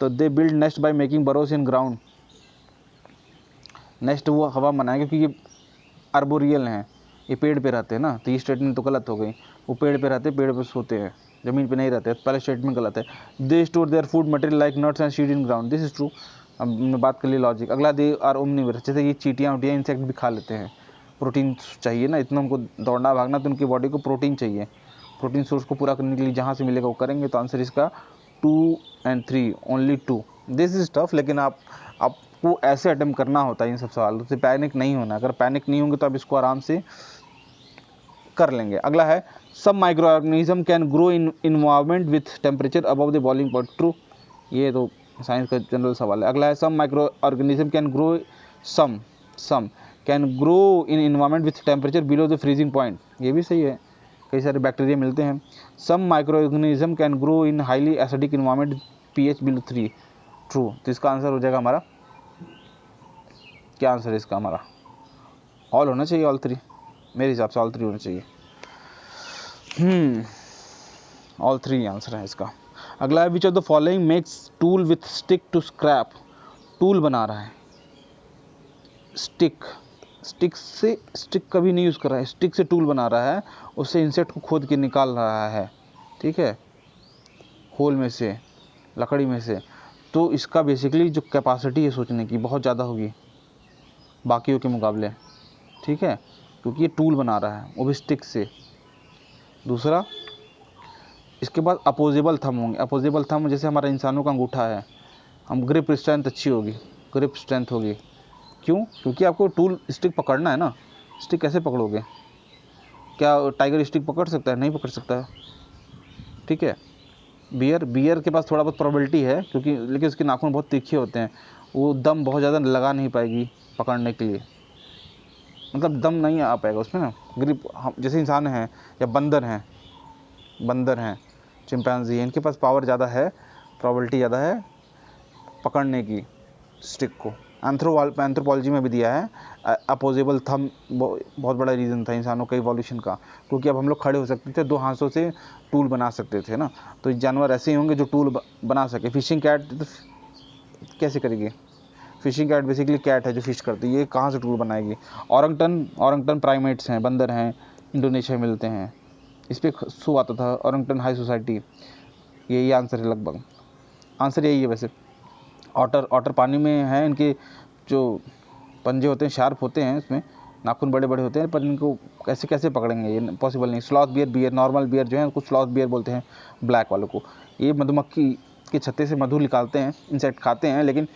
तो they build nest by making boroughs in ground, nest वो हवा बनाएंगे, क्योंकि ये आर्बोरियल हैं, ये पेड़ पे रहते हैं ना, तो ये स्टेटमेंट तो गलत हो गई। वो पेड़ पे रहते हैं, पेड़ पे सोते हैं, ज़मीन पे नहीं रहते, पहले स्टेटमेंट गलत है। They store their food material like nuts and seed in ground, this is true. अब मैं बात कर ली लॉजिक। अगला, दे आर ओमनिवोरस, जैसे ये चींटियाँ उटियाँ इंसेक्ट भी खा लेते हैं, प्रोटीन चाहिए ना, इतना उनको दौड़ना भागना, तो उनकी बॉडी को प्रोटीन चाहिए, प्रोटीन सोर्स को पूरा करने के लिए जहाँ से मिलेगा वो करेंगे। तो आंसर इसका 2 और 3, ओनली 2। दिस इज टफ, लेकिन आपको ऐसे अटेम्प्ट करना होता है इन सब सवालों से, पैनिक नहीं होना। अगर पैनिक नहीं होंगे तो आप इसको आराम से कर लेंगे। अगला है सब micro organism can grow in environment with temperature above the boiling point, true. ये तो साइंस का जनरल सवाल है। अगला है some micro organism can grow, some can grow in environment with temperature below the freezing point, ये भी सही है, कई सारे बैक्टीरिया मिलते हैं। Some micro organism can grow in highly acidic environment pH below 3, true. तो इसका आंसर हो जाएगा हमारा, क्या आंसर है इसका हमारा? ऑल होना चाहिए, ऑल 3, मेरे हिसाब से ऑल 3 होना चाहिए। ऑल 3 आंसर है इसका। अगला है which of the following makes tool with stick to scrap, tool बना रहा है, स्टिक से, स्टिक कभी नहीं यूज़ कर रहा है, स्टिक से टूल बना रहा है, उससे इंसेक्ट को खोद के निकाल रहा है, ठीक है, होल में से, लकड़ी में से। तो इसका बेसिकली जो कैपेसिटी है सोचने की बहुत ज़्यादा होगी बाकियों के मुकाबले, ठीक है, क्योंकि ये टूल बना रहा है, वो भी स्टिक से। दूसरा, इसके बाद अपोजेबल थंब होंगे, अपोजेबल थंब जैसे हमारा इंसानों का अंगूठा है, हम ग्रिप स्ट्रेंथ अच्छी होगी, ग्रिप स्ट्रेंथ होगी। क्यों? क्योंकि आपको टूल स्टिक पकड़ना है ना, स्टिक कैसे पकड़ोगे? क्या टाइगर स्टिक पकड़ सकता है? नहीं पकड़ सकता है, ठीक है। बियर के पास थोड़ा बहुत प्रोबेबिलिटी है, क्योंकि लेकिन उसके नाखून बहुत तीखे होते हैं, वो दम बहुत ज़्यादा लगा नहीं पाएगी पकड़ने के लिए, मतलब दम नहीं आ पाएगा उसमें ना, ग्रिप। हम जैसे इंसान हैं या बंदर हैं, चिंपैंजी, इनके पास पावर ज़्यादा है, प्रोबेबिलिटी ज़्यादा है पकड़ने की स्टिक को। एंथ्रोपोलॉजी में भी दिया है अपोजेबल थंब बहुत बड़ा रीज़न था इंसानों का इवोल्यूशन का, क्योंकि अब हम लोग खड़े हो सकते थे, 2 हाथों से टूल बना सकते थे ना, तो जानवर ऐसे ही होंगे जो टूल बना सके। फिशिंग कैट कैसे करेगी? फिशिंग कैट बेसिकली कैट है जो फिश करती है, ये कहाँ से टूल बनाएगी? औरंगटन प्राइमेट्स हैं, बंदर हैं, इंडोनेशिया में मिलते हैं, इस पर शो आता था औरंगटन हाई सोसाइटी। यही आंसर है, लगभग आंसर यही है वैसे। ऑटर पानी में है, इनके जो पंजे होते हैं शार्प होते हैं इसमें, नाखून बड़े बड़े होते हैं पर इनको कैसे कैसे पकड़ेंगे, ये पॉसिबल नहीं। Sloth bear, bear normal bear जो है कुछ स्लॉथ बियर बोलते हैं ब्लैक वालों को। ये मधुमक्खी के छत्ते से मधु निकालते हैं, इंसेक्ट खाते हैं, लेकिन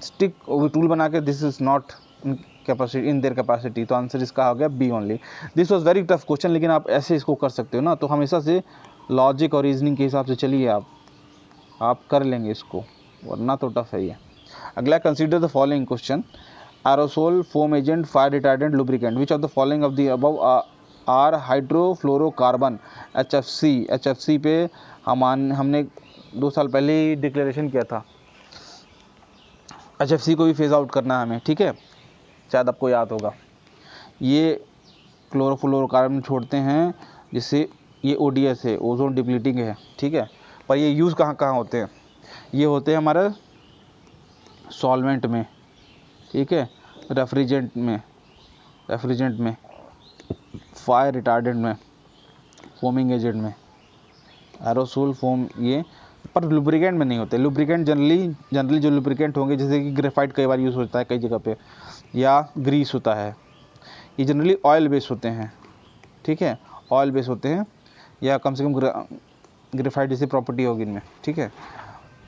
स्टिक टूल बना के this is not capacity in their capacity. तो आंसर इसका हो गया B only. This was very tough question, लेकिन आप ऐसे इसको कर सकते हो ना, तो हमेशा से लॉजिक और रीजनिंग के हिसाब से चलिए, आप कर लेंगे इसको, वरना तो टफ है ये। अगला, consider the following question, aerosol, foam agent, fire retardant, lubricant, which of the following of the above are hydrofluorocarbon. HFC पे हमने 2 साल पहले ही डिक्लेरेशन किया था, HFC को भी फेज आउट करना है हमें, ठीक है, शायद आपको याद होगा। ये क्लोरोफ्लोरोकार्बन छोड़ते हैं, जिससे ये ODS है, ओजोन डिप्लीटिंग है, ठीक है। पर ये यूज़ कहाँ कहाँ होते हैं, ये होते हैं हमारे सॉल्वेंट में, ठीक है, रेफ्रिजरेंट में, फायर रिटार्डेंट में, फोमिंग एजेंट में, एरोसोल, फोम, ये, पर लुब्रिकेंट में नहीं होते। लुब्रिकेंट जनरली जो लुब्रिकेंट होंगे, जैसे कि ग्रेफाइट कई बार यूज़ होता है कई जगह पे, या ग्रीस होता है, ये जनरली ऑयल बेस होते हैं, ठीक है, ऑयल बेस होते हैं, या कम से कम ग्रेफाइट जैसी प्रॉपर्टी होगी इनमें, ठीक है।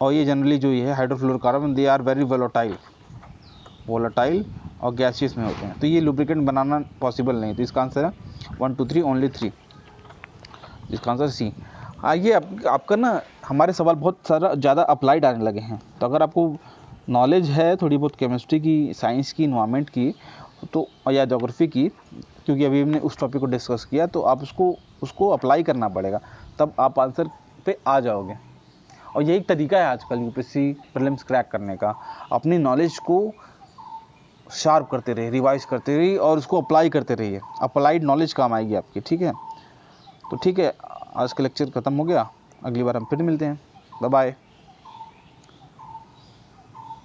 और ये जनरली जो ये है hydrofluorocarbon, they are very volatile और गैसियस में होते हैं, तो ये लुब्रिकेंट बनाना पॉसिबल नहीं। तो इसका आंसर है 1 2 3 ओनली 3, इसका आंसर सी। आइए आपका ना हमारे सवाल बहुत सारा ज़्यादा अप्लाइड आने लगे हैं, तो अगर आपको नॉलेज है थोड़ी बहुत केमिस्ट्री की, साइंस की, इन्वायरमेंट की, तो या ज्योग्राफी की, क्योंकि अभी हमने उस टॉपिक को डिस्कस किया, तो आप उसको अप्लाई करना पड़ेगा, तब आप आंसर पे आ जाओगे। और यही तरीका है आजकल UPSC प्रीलिम्स क्रैक करने का, अपनी नॉलेज को शार्प करते रहिए, रिवाइज करते रहिए और उसको अप्लाई करते रहिए, अप्लाइड नॉलेज काम आएगी आपकी, ठीक है। तो ठीक है, आज का लेक्चर ख़त्म हो गया, अगली बार हम फिर मिलते हैं, बाय बाय।